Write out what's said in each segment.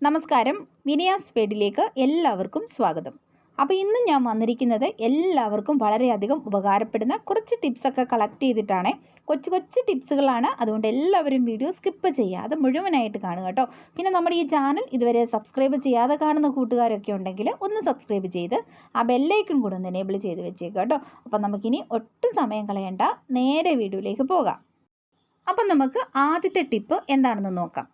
നമസ്കാരം, വിനയാസ് പേഡിലേക്ക് എല്ലാവർക്കും സ്വാഗതം. അപ്പോൾ ഇന്ന് ഞാൻ വന്നിരിക്കുന്നത് എല്ലാവർക്കും വളരെയധികം ഉപകാരപ്പെടുന്ന കുറച്ച് ടിപ്സൊക്കെ കളക്ട് ചെയ്തിട്ടാണ്. കൊച്ചു കൊച്ചു ടിപ്സുകളാണ്, അതുകൊണ്ട് എല്ലാവരും വീഡിയോ സ്കിപ്പ് ചെയ്യാതെ മുഴുവനായിട്ട് കാണുക കേട്ടോ. പിന്നെ നമ്മുടെ ഈ ചാനൽ ഇതുവരെ സബ്സ്ക്രൈബ് ചെയ്യാതെ കാണുന്ന കൂട്ടുകാരൊക്കെ ഉണ്ടെങ്കിൽ ഒന്ന് സബ്സ്ക്രൈബ് ചെയ്ത് ആ ബെല്ലൈക്കൺ കൂടെ ഒന്ന് എനേബിൾ ചെയ്ത് വെച്ചേക്കുക കേട്ടോ. അപ്പോൾ നമുക്കിനി ഒട്ടും സമയം കളയണ്ട, നേരെ വീഡിയോയിലേക്ക് പോകാം. അപ്പം നമുക്ക് ആദ്യത്തെ ടിപ്പ് എന്താണെന്ന് നോക്കാം.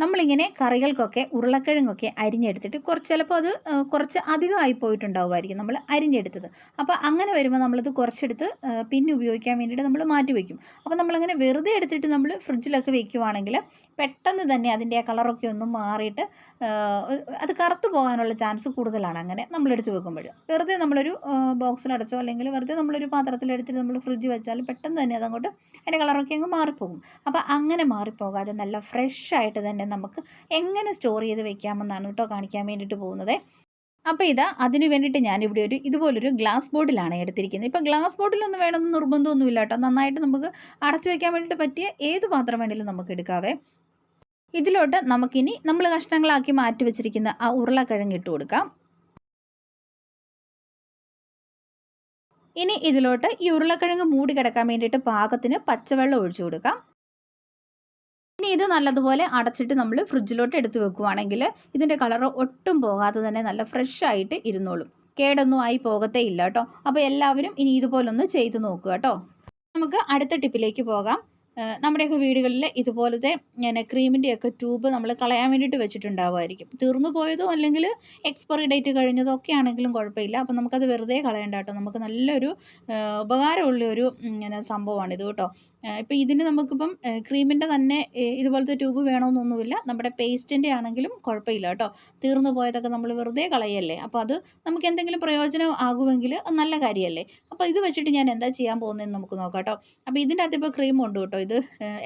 നമ്മളിങ്ങനെ കറികൾക്കൊക്കെ ഉരുളക്കിഴങ്ങൊക്കെ അരിഞ്ഞെടുത്തിട്ട് ചിലപ്പോൾ അത് കുറച്ച് അധികമായി പോയിട്ടുണ്ടാവുമായിരിക്കും നമ്മൾ അരിഞ്ഞെടുത്തത്. അപ്പോൾ അങ്ങനെ വരുമ്പോൾ നമ്മളത് കുറച്ചെടുത്ത് പിന്നെ ഉപയോഗിക്കാൻ വേണ്ടിയിട്ട് നമ്മൾ മാറ്റി വയ്ക്കും. അപ്പോൾ നമ്മളങ്ങനെ വെറുതെ എടുത്തിട്ട് നമ്മൾ ഫ്രിഡ്ജിലൊക്കെ വെക്കുവാണെങ്കിൽ പെട്ടെന്ന് തന്നെ അതിൻ്റെ ആ കളറൊക്കെ ഒന്നും മാറിയിട്ട് അത് കറുത്ത് പോകാനുള്ള ചാൻസ് കൂടുതലാണ് അങ്ങനെ നമ്മളെടുത്ത് വെക്കുമ്പോൾ. വെറുതെ നമ്മളൊരു ബോക്സിലടച്ചോ അല്ലെങ്കിൽ വെറുതെ നമ്മളൊരു പാത്രത്തിലെടുത്തിട്ട് നമ്മൾ ഫ്രിഡ്ജ് വെച്ചാൽ പെട്ടെന്ന് തന്നെ അതങ്ങോട്ട് അതിൻ്റെ കളറൊക്കെ അങ്ങ് മാറിപ്പോകും. അപ്പോൾ അങ്ങനെ മാറിപ്പോകാതെ നല്ല ഫ്രഷ് ആയിട്ട് തന്നെ നമുക്ക് എങ്ങനെ സ്റ്റോർ ചെയ്ത് വെക്കാമെന്നാണ് കേട്ടോ കാണിക്കാൻ വേണ്ടിയിട്ട് പോകുന്നത്. അപ്പോൾ അതിന് വേണ്ടിയിട്ട് ഞാനിവിടെ ഇതുപോലൊരു ഗ്ലാസ് ബോട്ടിലാണ് എടുത്തിരിക്കുന്നത്. ഇപ്പോൾ ഗ്ലാസ് ബോട്ടിലൊന്നും വേണമെന്ന് നിർബന്ധമൊന്നുമില്ല കേട്ടോ. നന്നായിട്ട് നമുക്ക് അടച്ചു വയ്ക്കാൻ വേണ്ടിയിട്ട് പറ്റിയ ഏത് പാത്രം വേണമെങ്കിലും നമുക്ക് എടുക്കാവേ. ഇതിലോട്ട് നമുക്കിനി നമ്മൾ കഷ്ണങ്ങളാക്കി മാറ്റി വെച്ചിരിക്കുന്ന ആ ഉരുളക്കിഴങ്ങ് ഇട്ട് കൊടുക്കാം. ഇനി ഇതിലോട്ട് ഈ ഉരുളക്കിഴങ്ങ് മൂടി കിടക്കാൻ വേണ്ടിയിട്ട് പാകത്തിന് പച്ചവെള്ളം ഒഴിച്ചു കൊടുക്കാം. ഇനി ഇത് നല്ലതുപോലെ അടച്ചിട്ട് നമ്മൾ ഫ്രിഡ്ജിലോട്ട് എടുത്ത് വെക്കുവാണെങ്കിൽ ഇതിൻ്റെ കളർ ഒട്ടും പോകാതെ തന്നെ നല്ല ഫ്രഷ് ആയിട്ട് ഇരുന്നോളും. കേടൊന്നും ആയി പോകത്തേ ഇല്ല കേട്ടോ. അപ്പോൾ എല്ലാവരും ഇനി ഇതുപോലൊന്ന് ചെയ്ത് നോക്കുക കേട്ടോ. നമുക്ക് അടുത്ത ടിപ്പിലേക്ക് പോകാം. നമ്മുടെയൊക്കെ വീടുകളിൽ ഇതുപോലത്തെ ക്രീമിൻ്റെയൊക്കെ ട്യൂബ് നമ്മൾ കളയാൻ വേണ്ടിയിട്ട് വെച്ചിട്ടുണ്ടാവുമായിരിക്കും. തീർന്നു പോയതോ അല്ലെങ്കിൽ എക്സ്പയറി ഡേറ്റ് കഴിഞ്ഞതോ ഒക്കെ ആണെങ്കിലും കുഴപ്പമില്ല. അപ്പോൾ നമുക്കത് വെറുതെ കളയണ്ട കേട്ടോ. നമുക്ക് നല്ലൊരു ഉപകാരമുള്ളൊരു സംഭവമാണിത് കേട്ടോ. ഇപ്പോൾ ഇതിന് നമുക്കിപ്പം ക്രീമിൻ്റെ തന്നെ ഇതുപോലത്തെ ട്യൂബ് വേണമെന്നൊന്നുമില്ല. നമ്മുടെ പേസ്റ്റിൻ്റെ ആണെങ്കിലും കുഴപ്പമില്ല കേട്ടോ. തീർന്നു പോയതൊക്കെ നമ്മൾ വെറുതെ കളയല്ലേ. അപ്പോൾ അത് നമുക്ക് എന്തെങ്കിലും പ്രയോജനം ആകുമെങ്കിൽ നല്ല കാര്യമല്ലേ. അപ്പോൾ ഇത് വെച്ചിട്ട് ഞാൻ എന്താ ചെയ്യാൻ പോകുന്നതെന്ന് നമുക്ക് നോക്കാം കേട്ടോ. അപ്പോൾ ഇതിൻ്റെ അകത്ത് ഇപ്പോൾ ക്രീം ഉണ്ട് കേട്ടോ. ഇത്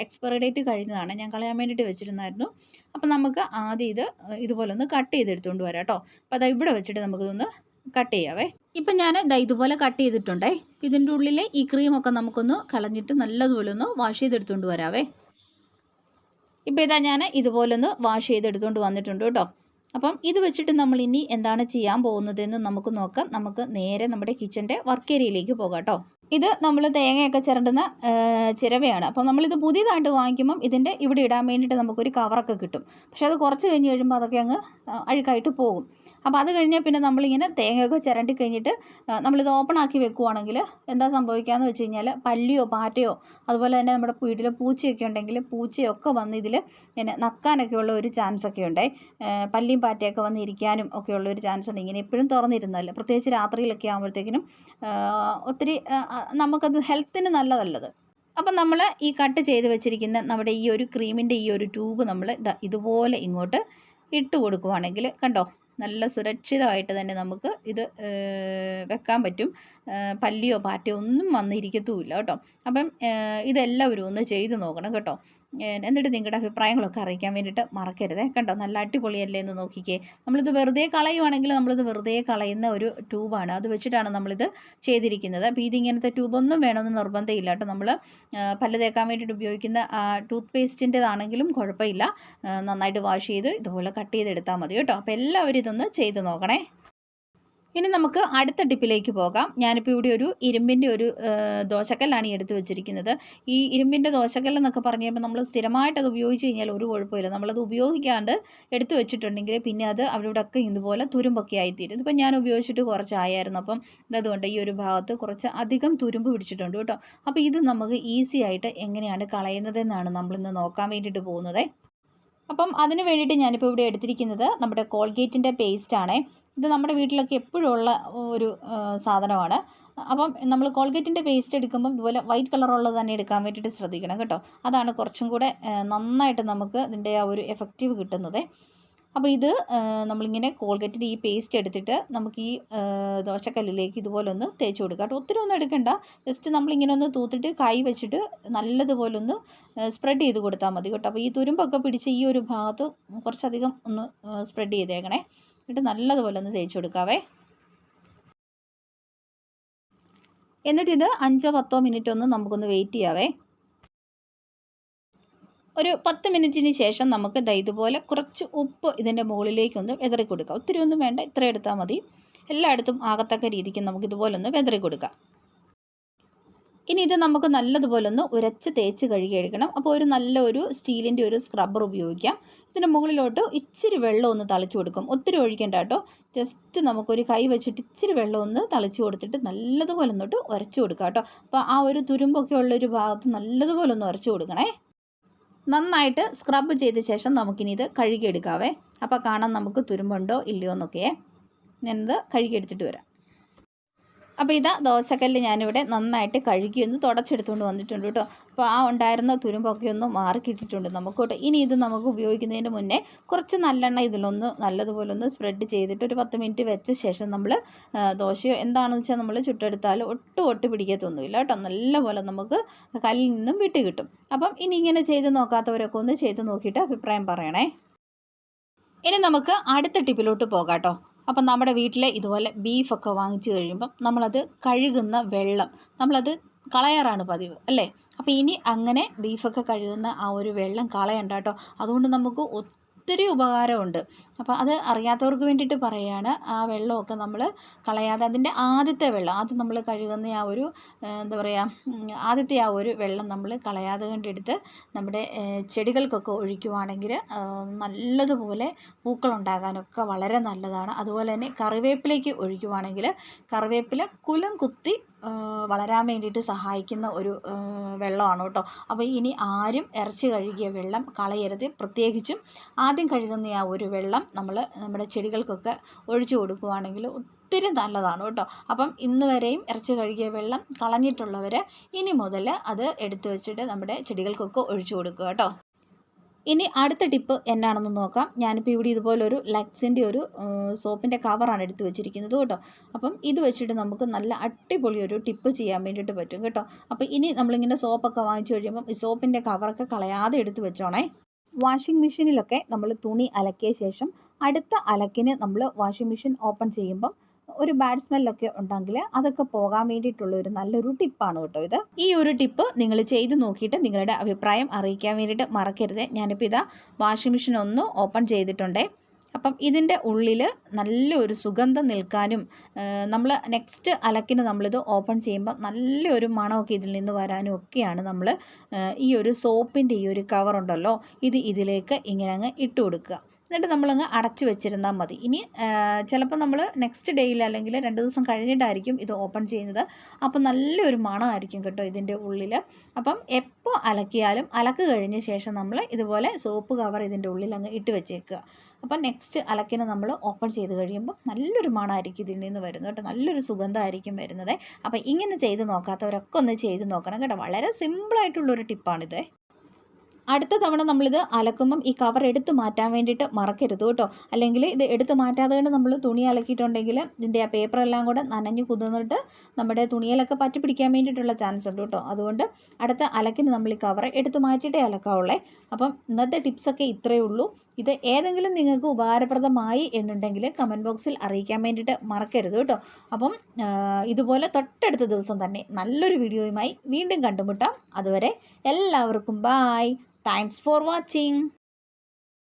എക്സ്പയറി ഡേറ്റ് കഴിഞ്ഞതാണ്, ഞാൻ കളയാൻ വേണ്ടിയിട്ട് വെച്ചിരുന്നായിരുന്നു. അപ്പോൾ നമുക്ക് ആദ്യം ഇതുപോലെ ഒന്ന് കട്ട് ചെയ്തെടുത്തുകൊണ്ട് വരാം കേട്ടോ. അപ്പോൾ ഇവിടെ വെച്ചിട്ട് നമുക്കിതൊന്ന് കട്ട് ചെയ്യാവേ. ഇപ്പം ഞാൻ ഇതുപോലെ കട്ട് ചെയ്തിട്ടുണ്ടേ. ഇതിൻ്റെ ഉള്ളിലെ ഈ ക്രീമൊക്കെ നമുക്കൊന്ന് കളഞ്ഞിട്ട് നല്ലതുപോലെ ഒന്ന് വാഷ് ചെയ്തെടുത്തുകൊണ്ട് വരാവേ. ഇപ്പോൾ ഞാൻ ഇതുപോലെ ഒന്ന് വാഷ് ചെയ്തെടുത്തുകൊണ്ട് വന്നിട്ടുണ്ട് കേട്ടോ. അപ്പം ഇത് വെച്ചിട്ട് നമ്മൾ ഇനി എന്താണ് ചെയ്യാൻ പോകുന്നതെന്ന് നമുക്ക് നോക്കാം. നമുക്ക് നേരെ നമ്മുടെ കിച്ചൻ്റെ വർക്ക് ഏരിയയിലേക്ക് പോകാം കേട്ടോ. ഇത് നമ്മൾ തേങ്ങയൊക്കെ ചിരണ്ടുന്ന ചിരവയാണ്. അപ്പം നമ്മളിത് പുതിയതായിട്ട് വാങ്ങിക്കുമ്പം ഇതിൻ്റെ ഇവിടെ ഇടാൻ വേണ്ടിയിട്ട് നമുക്കൊരു കവറൊക്കെ കിട്ടും. പക്ഷേ അത് കുറച്ച് കഴിഞ്ഞ് കഴിയുമ്പോൾ അതൊക്കെ അങ്ങ് അഴുക്കായിട്ട് പോകും. അപ്പോൾ അത് കഴിഞ്ഞാൽ പിന്നെ നമ്മളിങ്ങനെ തേങ്ങയൊക്കെ ചിരണ്ടി കഴിഞ്ഞിട്ട് നമ്മളിത് ഓപ്പൺ ആക്കി വെക്കുവാണെങ്കിൽ എന്താ സംഭവിക്കുകയെന്ന് വെച്ച് കഴിഞ്ഞാൽ പല്ലിയോ പാറ്റയോ അതുപോലെ തന്നെ നമ്മുടെ വീട്ടിൽ പൂച്ചയൊക്കെ ഉണ്ടെങ്കിൽ പൂച്ചയൊക്കെ വന്ന് ഇതിൽ നക്കാനൊക്കെ ഉള്ള ഒരു ചാൻസ് ഒക്കെ ഉണ്ട്. പല്ലിയും പാറ്റയൊക്കെ വന്ന് ഇരിക്കാനും ഒക്കെ ഉള്ള ഒരു ചാൻസ് ഉണ്ട്. ഇങ്ങനെ എപ്പോഴും തുറന്നിരുന്നല്ല, പ്രത്യേകിച്ച് രാത്രിയിലൊക്കെ ആകുമ്പോഴത്തേക്കിനും ഒത്തിരി നമുക്കത് ഹെൽത്തിന് നല്ലതല്ലത്. അപ്പം നമ്മൾ ഈ കട്ട് ചെയ്ത് വെച്ചിരിക്കുന്ന നമ്മുടെ ഈ ഒരു ക്രീമിൻ്റെ ഈ ഒരു ട്യൂബ് നമ്മൾ ഇതുപോലെ ഇങ്ങോട്ട് ഇട്ട് കൊടുക്കുവാണെങ്കിൽ കണ്ടോ, നല്ല സുരക്ഷിതമായിട്ട് തന്നെ നമുക്ക് ഇത് വെക്കാൻ പറ്റും. പല്ലിയോ പാറ്റയോ ഒന്നും വന്നിരിക്കത്തുമില്ല കേട്ടോ. അപ്പം ഇതെല്ലാവരും ഒന്ന് ചെയ്ത് നോക്കണം കേട്ടോ. എന്നിട്ട് നിങ്ങളുടെ അഭിപ്രായങ്ങളൊക്കെ അറിയിക്കാൻ വേണ്ടിയിട്ട് മറക്കരുതേ. കണ്ടോ, നല്ല അടിപൊളിയല്ലേ എന്ന് നോക്കിക്കേ. നമ്മളിത് വെറുതെ കളയുവാണെങ്കിൽ നമ്മളിത് വെറുതെ കളയുന്ന ഒരു ട്യൂബാണ്. അത് വെച്ചിട്ടാണ് നമ്മളിത് ചെയ്തിരിക്കുന്നത്. അപ്പോൾ ഇതിങ്ങനത്തെ ട്യൂബൊന്നും വേണമെന്ന് നിർബന്ധമില്ല കേട്ടോ. നമ്മൾ പല്ല് തേക്കാൻ വേണ്ടിയിട്ട് ഉപയോഗിക്കുന്ന ടൂത്ത് പേസ്റ്റിൻ്റെതാണെങ്കിലും കുഴപ്പമില്ല. നന്നായിട്ട് വാഷ് ചെയ്ത് ഇതുപോലെ കട്ട് ചെയ്തെടുത്താൽ മതി കേട്ടോ. അപ്പോൾ എല്ലാവരും ഇതൊന്ന് ചെയ്ത് നോക്കണേ. ഇനി നമുക്ക് അടുത്ത ടിപ്പിലേക്ക് പോകാം. ഞാനിപ്പോൾ ഇവിടെ ഒരു ഇരുമ്പിൻ്റെ ഒരു ദോശക്കല്ലാണ് എടുത്ത് വെച്ചിരിക്കുന്നത്. ഈ ഇരുമ്പിൻ്റെ ദോശക്കല്ലെന്നൊക്കെ പറഞ്ഞു കഴിയുമ്പോൾ നമ്മൾ സ്ഥിരമായിട്ട് അത് ഉപയോഗിച്ച് കഴിഞ്ഞാൽ ഒരു കുഴപ്പമില്ല. നമ്മളത് ഉപയോഗിക്കാണ്ട് എടുത്ത് വെച്ചിട്ടുണ്ടെങ്കിൽ പിന്നെ അത് അവിടെയൊക്കെ ഇതുപോലെ തുരുമ്പൊക്കെ ആയിത്തീരും. ഇതിപ്പോൾ ഞാൻ ഉപയോഗിച്ചിട്ട് കുറച്ചായിരുന്നു. അപ്പം അതുകൊണ്ട് ഈ ഒരു ഭാഗത്ത് കുറച്ച് അധികം തുരുമ്പ് പിടിച്ചിട്ടുണ്ട് കേട്ടോ. അപ്പോൾ ഇത് നമുക്ക് ഈസി ആയിട്ട് എങ്ങനെയാണ് കളയുന്നതെന്നാണ് നമ്മളിന്ന് നോക്കാൻ വേണ്ടിയിട്ട് പോകുന്നത്. അപ്പം അതിന് വേണ്ടിയിട്ട് ഞാനിപ്പോൾ ഇവിടെ എടുത്തിരിക്കുന്നത് നമ്മുടെ കോൾഗേറ്റിൻ്റെ പേസ്റ്റാണ്. ഇത് നമ്മുടെ വീട്ടിലൊക്കെ എപ്പോഴും ഉള്ള ഒരു സാധനമാണ്. അപ്പം നമ്മൾ കോൾഗേറ്റിൻ്റെ പേസ്റ്റ് എടുക്കുമ്പം ഇതുപോലെ വൈറ്റ് കളറുള്ളത് തന്നെ എടുക്കാൻ വേണ്ടിയിട്ട് ശ്രദ്ധിക്കണം കേട്ടോ. അതാണ് കുറച്ചും കൂടെ നന്നായിട്ട് നമുക്ക് ഇതിൻ്റെ ആ ഒരു എഫക്റ്റീവ് കിട്ടുന്നത്. അപ്പോൾ ഇത് നമ്മളിങ്ങനെ കോൾഗേറ്റിൻ്റെ ഈ പേസ്റ്റ് എടുത്തിട്ട് നമുക്ക് ഈ ദോശക്കല്ലിലേക്ക് ഇതുപോലെ ഒന്ന് തേച്ച് കൊടുക്കുക കേട്ടോ. ഒത്തിരി ഒന്നും എടുക്കണ്ട, ജസ്റ്റ് നമ്മളിങ്ങനെ ഒന്ന് തൂത്തിട്ട് കൈ വെച്ചിട്ട് നല്ലതുപോലെ ഒന്ന് സ്പ്രെഡ് ചെയ്ത് കൊടുത്താൽ മതി കേട്ടോ. അപ്പോൾ ഈ തുരുമ്പൊക്കെ പിടിച്ച് ഈ ഒരു ഭാഗത്ത് കുറച്ചധികം ഒന്ന് സ്പ്രെഡ് ചെയ്തേക്കണേ. എന്നിട്ട് നല്ലതുപോലെ ഒന്ന് തേച്ച് കൊടുക്കാവേ. എന്നിട്ടിത് 5-10 മിനിറ്റ് ഒന്ന് നമുക്കൊന്ന് വെയിറ്റ് ചെയ്യാവേ. ഒരു 10 മിനിറ്റിന് ശേഷം നമുക്ക് ദാ ഇതുപോലെ കുറച്ച് ഉപ്പ് ഇതിൻ്റെ മുകളിലേക്കൊന്ന് വിതറി കൊടുക്കാം. ഒത്തിരി ഒന്നും വേണ്ട, ഇത്ര എടുത്താൽ മതി. എല്ലായിടത്തും ആകത്തക്ക രീതിക്ക് നമുക്ക് ഇതുപോലൊന്ന് വിതറി കൊടുക്കാം. ഇനി ഇത് നമുക്ക് നല്ലതുപോലെ ഒന്ന് ഉരച്ച് തേച്ച് കഴുകിയെടുക്കണം. അപ്പോൾ ഒരു നല്ല സ്റ്റീലിൻ്റെ ഒരു സ്ക്രബ്ബർ ഉപയോഗിക്കാം. ഇതിൻ്റെ മുകളിലോട്ട് ഇച്ചിരി വെള്ളം ഒന്ന് തളിച്ചു കൊടുക്കും. ഒത്തിരി ഒഴിക്കേണ്ട കേട്ടോ. ജസ്റ്റ് നമുക്കൊരു കൈ വെച്ചിട്ട് ഇച്ചിരി വെള്ളം ഒന്ന് തളിച്ചു കൊടുത്തിട്ട് നല്ലതുപോലെ ഒന്നിട്ട് ഉരച്ചു കൊടുക്കാം കേട്ടോ. അപ്പോൾ ആ ഒരു തുരുമ്പൊക്കെ ഉള്ളൊരു ഭാഗത്ത് നല്ലതുപോലെ ഒന്ന് ഉരച്ചു കൊടുക്കണേ. നന്നായിട്ട് സ്ക്രബ് ചെയ്ത ശേഷം നമുക്കിനി ഇത് കഴുകിയെടുക്കാവേ. അപ്പോൾ കാണാം നമുക്ക് തുരുമ്പുണ്ടോ ഇല്ലയോ എന്നൊക്കെ. ഞാനിത് കഴുകിയെടുത്തിട്ട് വരാം. അപ്പോൾ ഇതാ ദോശക്കല്ല് ഞാനിവിടെ നന്നായിട്ട് കഴുകി ഒന്ന് തുടച്ചെടുത്തുകൊണ്ട് വന്നിട്ടുണ്ട് കേട്ടോ. അപ്പോൾ ആ ഉണ്ടായിരുന്ന തുരുമ്പൊക്കെ ഒന്ന് മാറി കിട്ടിയിട്ടുണ്ട് നമുക്ക് കേട്ടോ. ഇനി ഇത് നമുക്ക് ഉപയോഗിക്കുന്നതിന് മുന്നേ കുറച്ച് നല്ലെണ്ണ ഇതിലൊന്ന് നല്ലതുപോലെ ഒന്ന് സ്പ്രെഡ് ചെയ്തിട്ട് ഒരു 10 മിനിറ്റ് വെച്ച ശേഷം നമ്മൾ ദോശയോ എന്താണെന്ന് വെച്ചാൽ നമ്മൾ ചുട്ടെടുത്താൽ ഒട്ട് പിടിക്കത്തൊന്നുമില്ല കേട്ടോ. നല്ലപോലെ നമുക്ക് കല്ലിൽ നിന്നും വിട്ട് കിട്ടും. അപ്പം ഇനി ഇങ്ങനെ ചെയ്ത് നോക്കാത്തവരൊക്കെ ഒന്ന് ചെയ്ത് നോക്കിയിട്ട് അഭിപ്രായം പറയണേ. ഇനി നമുക്ക് അടുത്ത ടിപ്പിലോട്ട് പോകാം കേട്ടോ. അപ്പം നമ്മുടെ വീട്ടിൽ ഇതുപോലെ ബീഫൊക്കെ വാങ്ങിച്ച് കഴിയുമ്പം നമ്മളത് കഴുകുന്ന വെള്ളം നമ്മളത് കളയാറാണ് പതിവ് അല്ലേ. അപ്പോൾ ഇനി അങ്ങനെ ബീഫൊക്കെ കഴുകുന്ന ആ ഒരു വെള്ളം കളയണ്ട കേട്ടോ. അതുകൊണ്ട് നമുക്ക് ഒത്തിരി ഉപകാരമുണ്ട്. അപ്പോൾ അത് അറിയാത്തവർക്ക് വേണ്ടിയിട്ട് പറയുകയാണ്. ആ വെള്ളമൊക്കെ നമ്മൾ കളയാതെ അതിൻ്റെ ആദ്യത്തെ വെള്ളം ആദ്യം നമ്മൾ കഴുകുന്ന ആ ഒരു എന്താ പറയുക ആദ്യത്തെ ആ ഒരു വെള്ളം നമ്മൾ കളയാതെ കണ്ടെടുത്ത് നമ്മുടെ ചെടികൾക്കൊക്കെ ഒഴിക്കുവാണെങ്കിൽ നല്ലതുപോലെ പൂക്കളുണ്ടാകാനൊക്കെ വളരെ നല്ലതാണ്. അതുപോലെ തന്നെ കറിവേപ്പിലേക്ക് ഒഴിക്കുവാണെങ്കിൽ കറിവേപ്പില കുലം കുത്തി വളരാൻ വേണ്ടിയിട്ട് സഹായിക്കുന്ന ഒരു വെള്ളമാണ് കേട്ടോ. അപ്പോൾ ഇനി ആരും ഇറച്ചി കഴുകിയ വെള്ളം കളയരുത്. പ്രത്യേകിച്ചും ആദ്യം കഴുകുന്ന ആ ഒരു വെള്ളം നമ്മൾ നമ്മുടെ ചെടികൾക്കൊക്കെ ഒഴിച്ചു കൊടുക്കുകയാണെങ്കിൽ ഒത്തിരി നല്ലതാണ് കേട്ടോ. അപ്പം ഇന്ന് വരെയും ഇറച്ചി കഴുകിയ വെള്ളം കളഞ്ഞിട്ടുള്ളവർ ഇനി മുതൽ അത് എടുത്തു വെച്ചിട്ട് നമ്മുടെ ചെടികൾക്കൊക്കെ ഒഴിച്ചു കൊടുക്കുക കേട്ടോ. ഇനി അടുത്ത ടിപ്പ് എന്നാണെന്ന് നോക്കാം. ഞാനിപ്പോൾ ഇവിടെ ഇതുപോലൊരു ലക്സിൻ്റെ ഒരു സോപ്പിൻ്റെ കവറാണ് എടുത്ത് വെച്ചിരിക്കുന്നത് കേട്ടോ. അപ്പം ഇത് വെച്ചിട്ട് നമുക്ക് നല്ല അടിപൊളി ഒരു ടിപ്പ് ചെയ്യാൻ വേണ്ടിയിട്ട് പറ്റും കേട്ടോ. അപ്പോൾ ഇനി നമ്മളിങ്ങനെ സോപ്പൊക്കെ വാങ്ങിച്ചു കഴിയുമ്പം ഈ സോപ്പിൻ്റെ കവറൊക്കെ കളയാതെ എടുത്ത് വെച്ചോണേ. വാഷിംഗ് മെഷീനിലൊക്കെ നമ്മൾ തുണി അലക്കിയ ശേഷം അടുത്ത അലക്കിന് നമ്മൾ വാഷിംഗ് മെഷീൻ ഓപ്പൺ ചെയ്യുമ്പം ഒരു ബാഡ് സ്മെല്ലൊക്കെ ഉണ്ടെങ്കിൽ അതൊക്കെ പോകാൻ വേണ്ടിയിട്ടുള്ള ഒരു നല്ലൊരു ടിപ്പാണ് കേട്ടോ ഇത്. ഈ ഒരു ടിപ്പ് നിങ്ങൾ ചെയ്ത് നോക്കിയിട്ട് നിങ്ങളുടെ അഭിപ്രായം അറിയിക്കാൻ വേണ്ടിയിട്ട് മറക്കരുത്. ഞാനിപ്പോൾ ഇതാ വാഷിംഗ് മെഷീൻ ഒന്ന് ഓപ്പൺ ചെയ്തിട്ടുണ്ടേ. അപ്പം ഇതിൻ്റെ ഉള്ളിൽ നല്ലൊരു സുഗന്ധം നിൽക്കാനും നമ്മൾ നെക്സ്റ്റ് അലക്കിന് നമ്മളിത് ഓപ്പൺ ചെയ്യുമ്പോൾ നല്ലൊരു മണമൊക്കെ ഇതിൽ നിന്ന് വരാനും ഒക്കെയാണ് നമ്മൾ ഈ ഒരു സോപ്പിൻ്റെ ഈ ഒരു കവറുണ്ടല്ലോ ഇത് ഇതിലേക്ക് ഇങ്ങനെ അങ്ങ് ഇട്ട് കൊടുക്കുക. എന്നിട്ട് നമ്മളങ്ങ് അടച്ചു വെച്ചിരുന്നാൽ മതി. ഇനി ചിലപ്പോൾ നമ്മൾ നെക്സ്റ്റ് ഡേയിൽ അല്ലെങ്കിൽ 2 ദിവസം കഴിഞ്ഞിട്ടായിരിക്കും ഇത് ഓപ്പൺ ചെയ്യുന്നത്. അപ്പം നല്ലൊരു മണമായിരിക്കും കേട്ടോ ഇതിൻ്റെ ഉള്ളിൽ. അപ്പം എപ്പോൾ അലക്കിയാലും അലക്ക് കഴിഞ്ഞ ശേഷം നമ്മൾ ഇതുപോലെ സോപ്പ് കവർ ഇതിൻ്റെ ഉള്ളിൽ അങ്ങ് ഇട്ട് വെച്ചേക്കുക. അപ്പം നെക്സ്റ്റ് അലക്കിന് നമ്മൾ ഓപ്പൺ ചെയ്ത് കഴിയുമ്പോൾ നല്ലൊരു മണമായിരിക്കും ഇതിൽ നിന്ന് വരുന്നത് കേട്ടോ. നല്ലൊരു സുഗന്ധമായിരിക്കും വരുന്നത്. അപ്പം ഇങ്ങനെ ചെയ്ത് നോക്കാത്തവരൊക്കെ ഒന്ന് ചെയ്ത് നോക്കണം കേട്ടോ. വളരെ സിമ്പിളായിട്ടുള്ളൊരു ടിപ്പാണിത്. അടുത്ത തവണ നമ്മളിത് അലക്കുമ്പം ഈ കവർ എടുത്ത് മാറ്റാൻ വേണ്ടിയിട്ട് മറക്കരുത് കേട്ടോ. അല്ലെങ്കിൽ ഇത് എടുത്ത് മാറ്റാതെ കൊണ്ട് നമ്മൾ തുണി അലക്കിയിട്ടുണ്ടെങ്കിൽ ഇതിൻ്റെ ആ പേപ്പറെല്ലാം കൂടെ നനഞ്ഞ് കുതിർന്നിട്ട് നമ്മുടെ തുണിയിലൊക്കെ പറ്റി പിടിക്കാൻ വേണ്ടിയിട്ടുള്ള ചാൻസ് ഉണ്ട് കേട്ടോ. അതുകൊണ്ട് അടുത്ത അലക്കിന് നമ്മൾ ഈ കവർ എടുത്ത് മാറ്റിയിട്ടേ അലക്കാവുള്ളേ. അപ്പം ഇന്നത്തെ ടിപ്സൊക്കെ ഇത്രയേ ഉള്ളൂ. ഇത് ഏതെങ്കിലും നിങ്ങൾക്ക് ഉപകാരപ്രദമായി എന്നുണ്ടെങ്കിൽ കമൻറ്റ് ബോക്സിൽ അറിയിക്കാൻ വേണ്ടിയിട്ട് മറക്കരുത് കേട്ടോ. അപ്പം ഇതുപോലെ തൊട്ടടുത്ത ദിവസം തന്നെ നല്ലൊരു വീഡിയോയുമായി വീണ്ടും കണ്ടുമുട്ടാം. അതുവരെ എല്ലാവർക്കും ബായ്. Thanks for watching.